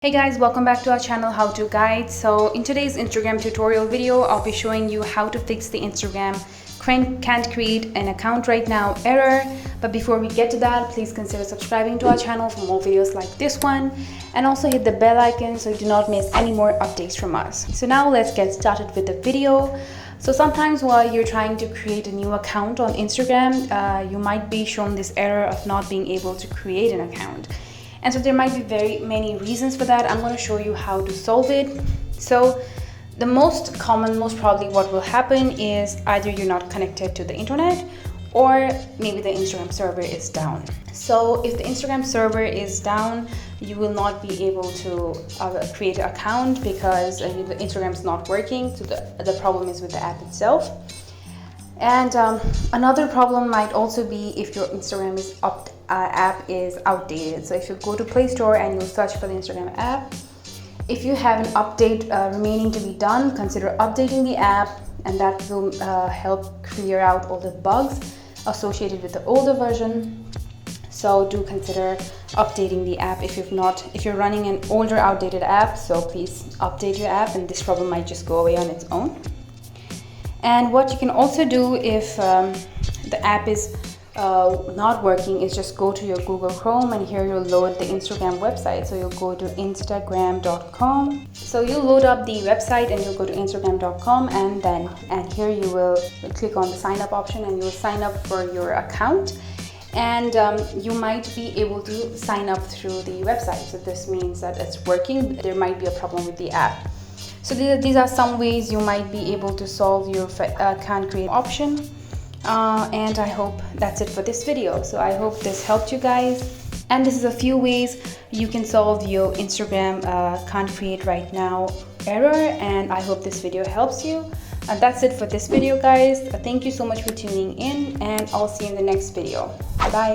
Hey guys, welcome back to our channel How To Guide. So in today's Instagram tutorial video, I'll be showing you how to fix the Instagram can't create an account right now error. But before we get to that, please consider subscribing to our channel for more videos like this one, and also hit the bell icon so you do not miss any more updates from us. So now let's get started with the video. So sometimes while you're trying to create a new account on Instagram, you might be shown this error of not being able to create an account. And so there might be very many reasons for that. I'm going to show you how to solve it. So the most probably what will happen is either you're not connected to the internet, or maybe the Instagram server is down. So if the Instagram server is down, you will not be able to create an account because the Instagram is not working. So the problem is with the app itself. And another problem might also be if your Instagram app is outdated. So if you go to Play Store and you search for the Instagram app, if you have an update remaining to be done, consider updating the app, and that will help clear out all the bugs associated with the older version. So do consider updating the app if you're running an older outdated app. So please update your app, and this problem might just go away on its own. And what you can also do if the app is not working is just go to your Google Chrome, and here you'll load the Instagram website. So you'll go to instagram.com. So you'll load up the website and you'll go to instagram.com, and here you will click on the sign up option and you'll sign up for your account. And you might be able to sign up through the website. So this means that it's working. There might be a problem with the app. So these are some ways you might be able to solve your can't create option. And I hope that's it for this video. So I hope this helped you guys. And this is a few ways you can solve your Instagram can't create right now error. And I hope this video helps you. And that's it for this video, guys. Thank you so much for tuning in, and I'll see you in the next video. Bye.